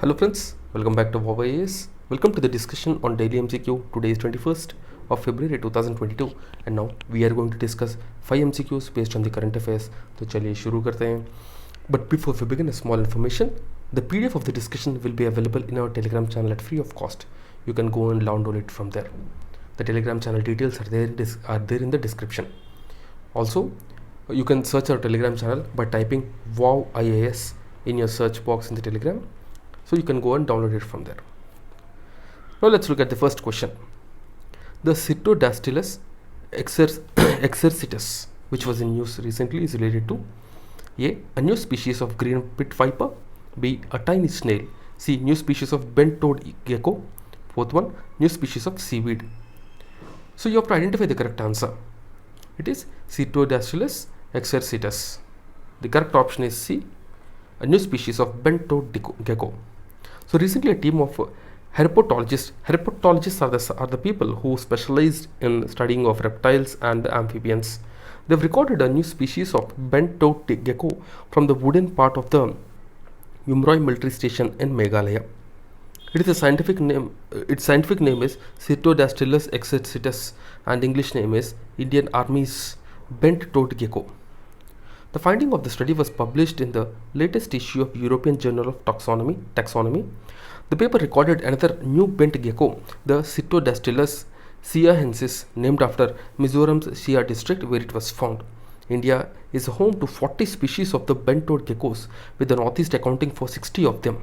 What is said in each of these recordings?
Hello friends, welcome back to VOWIAS. Welcome to the discussion on daily MCQ. Today is 21st of February 2022 and now we are going to discuss 5 MCQs based on the current affairs. तो चलिए शुरू करते हैं. But before we begin, a small information. The PDF of the discussion will be available in our Telegram channel at free of cost. You can go and download it from there. The Telegram channel details are there in the description. Also, you can search our Telegram channel by typing VOWIAS in your search box in the Telegram. So you can go and download it from there. Now let's look at the first question. The Citodactylus exercitus, which was in news recently, is related to A new species of green pit viper, B, a tiny snail, C, new species of bent-toed gecko, fourth one, new species of seaweed. So you have to identify the correct answer. It is Citodactylus exercitus. The correct option is C, a new species of bent-toed gecko. So recently a team of herpetologists are the people who specialized in studying of reptiles and amphibians. They've recorded a new species of bent-toed gecko from the wooden part of the Umroi military station in Meghalaya. Its scientific name is Citodactylus exercitus and English name is Indian Army's bent-toed gecko. The finding of the study was published in the latest issue of European Journal of Taxonomy. The paper recorded another new bent gecko, the Citodactylus siahensis, named after Mizoram's Sia district where it was found. India is home to 40 species of the bent-toed geckos, with the Northeast accounting for 60 of them.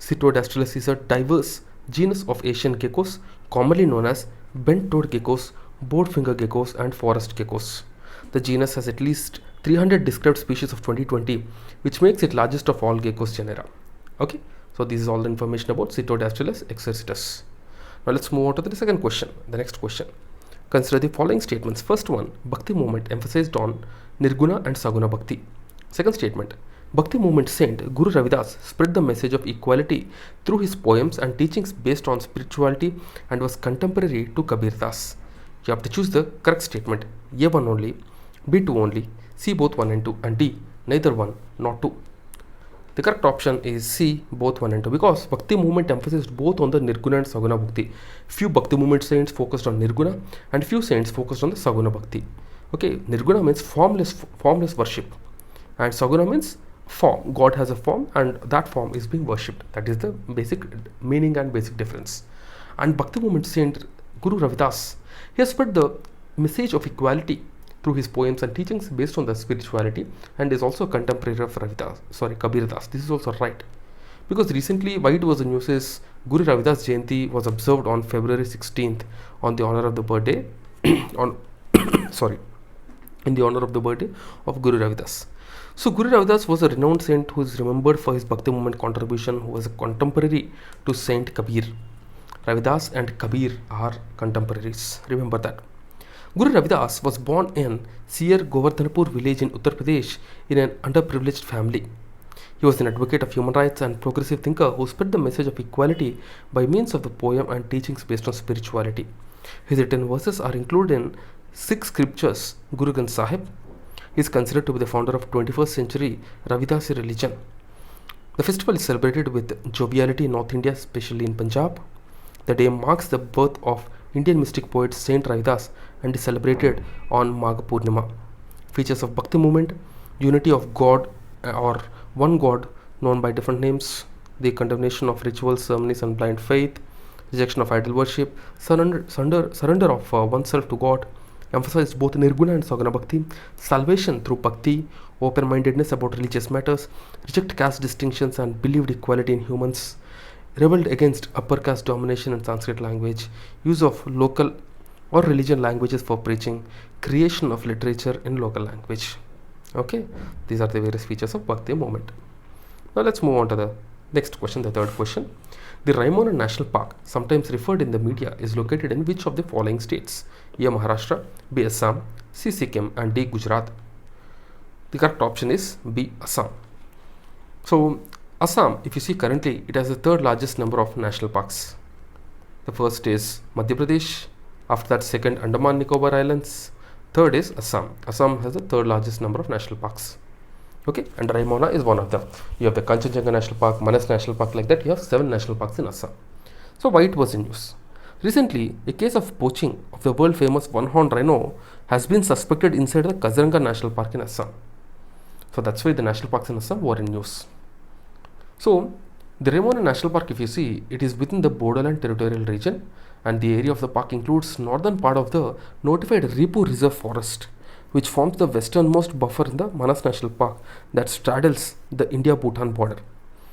Citodactylus is a diverse genus of Asian geckos, commonly known as bent-toed geckos, board-finger geckos, and forest geckos. The genus has at least 300 described species of 2020, which makes it largest of all geckos genera. Okay, so this is all the information about Citodactylus exercitus. Now let's move on to the second question. The next question. Consider the following statements. First one, Bhakti movement emphasized on Nirguna and Saguna Bhakti. Second statement, Bhakti movement saint Guru Ravidas spread the message of equality through his poems and teachings based on spirituality and was contemporary to Kabir Das. You have to choose the correct statement. A1 only, B2 only, C both 1 and 2, and D neither 1 nor 2. The correct option is C both 1 and 2 because Bhakti movement emphasized both on the Nirguna and Saguna Bhakti. Few Bhakti movement saints focused on Nirguna and few saints focused on the Saguna Bhakti. Okay, Nirguna means formless worship, and Saguna means form. God has a form and that form is being worshipped. That is the basic meaning and basic difference. And Bhakti movement saint Guru Ravidas, he has spread the message of equality through his poems and teachings based on the spirituality and is also a contemporary of Kabir Das. This is also right. Because recently why it was in news is Guru Ravidas Jayanti was observed on February 16th on the honor of the birthday in the honor of the birthday of Guru Ravidas. So Guru Ravidas was a renowned saint who is remembered for his Bhakti movement contribution, who was a contemporary to Saint Kabir. Ravidas and Kabir are contemporaries. Remember that. Guru Ravidas was born in Sir Govardhanpur village in Uttar Pradesh in an underprivileged family. He was an advocate of human rights and progressive thinker who spread the message of equality by means of the poem and teachings based on spirituality. His written verses are included in 6 scriptures. Guru Granth Sahib is considered to be the founder of 21st century Ravidasi religion. The festival is celebrated with joviality in North India, especially in Punjab. The day marks the birth of Indian mystic poet Saint Ravidas and is celebrated on Magha Purnima. Features of Bhakti movement: unity of God or one God known by different names, the condemnation of rituals, ceremonies and blind faith, rejection of idol worship, surrender of oneself to God, emphasized both Nirguna and Saguna Bhakti, salvation through Bhakti, open-mindedness about religious matters, reject caste distinctions and believed equality in humans, rebelled against upper caste domination in Sanskrit language, use of local or religion languages for preaching, creation of literature in local language. Okay, these are the various features of Bhakti movement. Now let's move on to the next question, the third question. The Raymond National Park, sometimes referred in the media, is located in which of the following states? A. Maharashtra, B. Assam, C. Sikkim, and D. Gujarat. The correct option is B. Assam. So Assam, if you see currently, it has the third largest number of national parks. The first is Madhya Pradesh, after that second Andaman Nicobar Islands, third is Assam. Assam has the third largest number of national parks. Okay, and Raymond is one of them. You have the Kanchenjunga National Park, Manas National Park, like that. You have 7 national parks in Assam. So why it was in news? Recently, a case of poaching of the world famous one-horned rhino has been suspected inside the Kaziranga National Park in Assam. So that's why the national parks in Assam were in news. So the Raymond National Park, if you see, it is within the Borderland Territorial Region, and the area of the park includes northern part of the notified Ripu Reserve Forest, which forms the westernmost buffer in the Manas National Park that straddles the India-Bhutan border.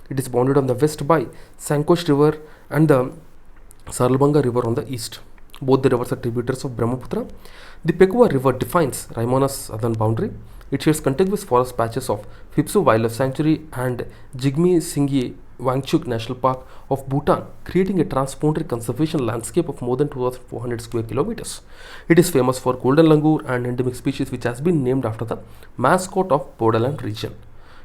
It is bounded on the west by Sankosh River and the Sarlbanga River on the east. Both the rivers are tributaries of Brahmaputra. The Pekua River defines Raimon's southern boundary. It shares contiguous forest patches of Phipsu Wildlife Sanctuary and Jigme Singye Wangchuk National Park of Bhutan, creating a transboundary conservation landscape of more than 2,400 square kilometers. It is famous for golden langur, an endemic species which has been named after the mascot of Borderland region.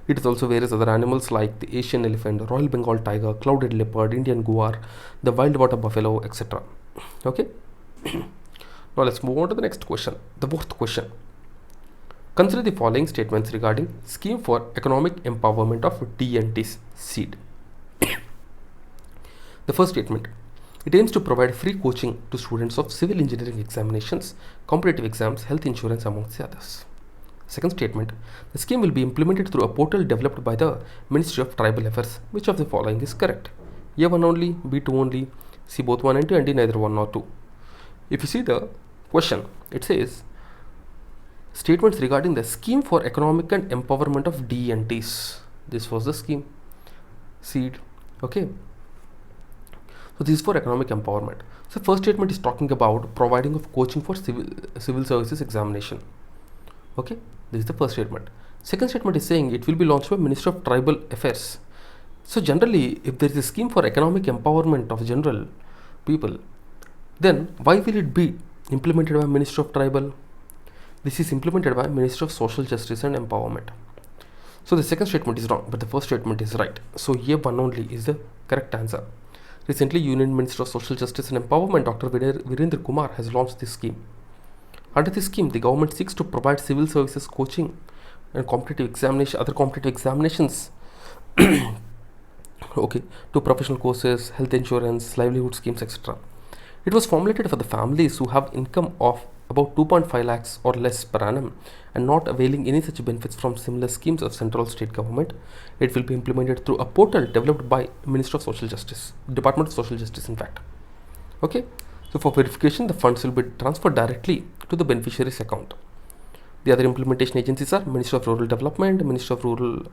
It is also various other animals like the Asian elephant, Royal Bengal tiger, clouded leopard, Indian guar, the wild water buffalo, etc. Okay. Now let's move on to the next question, the fourth question. Consider the following statements regarding scheme for economic empowerment of DNT's seed. The first statement, it aims to provide free coaching to students of civil engineering examinations, competitive exams, health insurance, amongst the others. Second statement, the scheme will be implemented through a portal developed by the Ministry of Tribal Affairs. Which of the following is correct? A1 only, B2 only, C both 1 and 2, and D neither 1 nor 2. If you see the question, it says statements regarding the scheme for economic and empowerment of DNTs. This was the scheme seed. Okay. So this is for economic empowerment. So first statement is talking about providing of coaching for civil services examination. Okay, this is the first statement. Second statement is saying it will be launched by Ministry of Tribal Affairs. So generally, if there is a scheme for economic empowerment of general people, then why will it be implemented by Ministry of Tribal? This is implemented by Ministry of Social Justice and Empowerment. So the second statement is wrong, but the first statement is right. So A1 only is the correct answer. Recently, Union Minister of Social Justice and Empowerment, Dr. Virendra Kumar, has launched this scheme. Under this scheme, the government seeks to provide civil services coaching and competitive examination, other competitive examinations okay, to professional courses, health insurance, livelihood schemes, etc. It was formulated for the families who have income of about 2.5 lakhs or less per annum and not availing any such benefits from similar schemes of central state government. It will be implemented through a portal developed by Ministry of Social Justice, Department of Social Justice in fact. Okay, so for verification, the funds will be transferred directly to the beneficiary's account. The other implementation agencies are Ministry of Rural Development, Ministry of Rural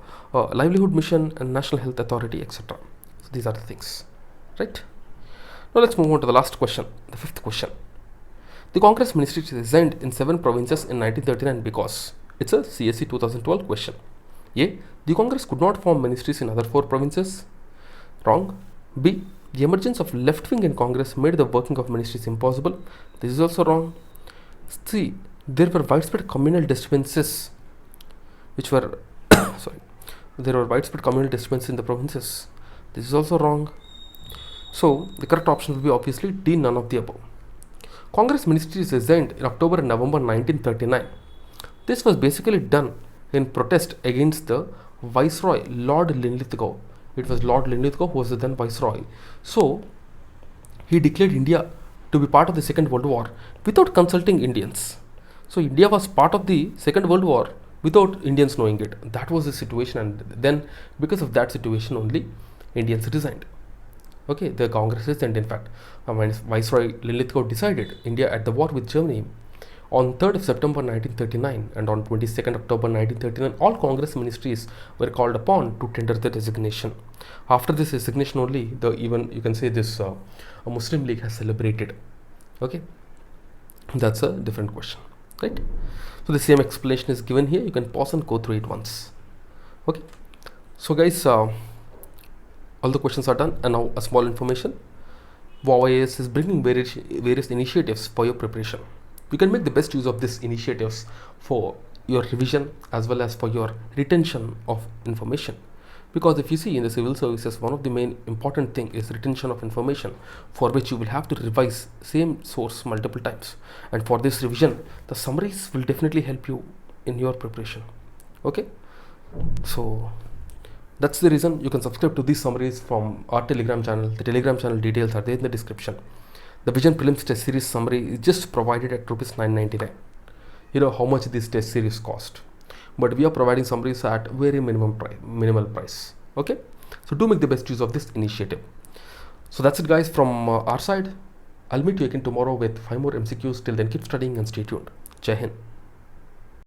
Livelihood Mission, and National Health Authority, etc. So these are the things, right? Now let's move on to the last question, the fifth question. The Congress ministry resigned in 7 provinces in 1939 because it's a CSE 2012 question. A. The Congress could not form ministries in other 4 provinces. Wrong. B. The emergence of left wing in Congress made the working of ministries impossible. This is also wrong. C. There were widespread communal disturbances which were there were widespread communal disturbances in the provinces. This is also wrong. So the correct option will be obviously D, none of the above. Congress ministries resigned in October and November 1939. This was basically done in protest against the Viceroy Lord Linlithgow. It was Lord Linlithgow who was the then Viceroy. So he declared India to be part of the Second World War without consulting Indians. So India was part of the Second World War without Indians knowing it. That was the situation, and then because of that situation only Indians resigned. Okay, the Congress resigned in fact. When Viceroy Linlithgow decided India at the war with Germany on 3rd of September 1939 and on 22nd October 1939, all Congress ministries were called upon to tender their resignation. After this resignation only, even you can say this a Muslim League has celebrated. Okay, that's a different question, right? So the same explanation is given here. You can pause and go through it once. Okay, so guys, all the questions are done, and now a small information. VOWIAS is bringing various initiatives for your preparation. You can make the best use of these initiatives for your revision as well as for your retention of information. Because if you see in the civil services, one of the main important thing is retention of information, for which you will have to revise same source multiple times. And for this revision, the summaries will definitely help you in your preparation. Okay. So that's the reason you can subscribe to these summaries from our Telegram channel. The Telegram channel details are there in the description. The Vision Prelims test series summary is just provided at rupees 999. You know how much this test series cost, but we are providing summaries at very minimal price. Okay, so do make the best use of this initiative. So that's it, guys, from our side. I'll meet you again tomorrow with 5 more MCQs. Till then, keep studying and stay tuned. Jai Hind.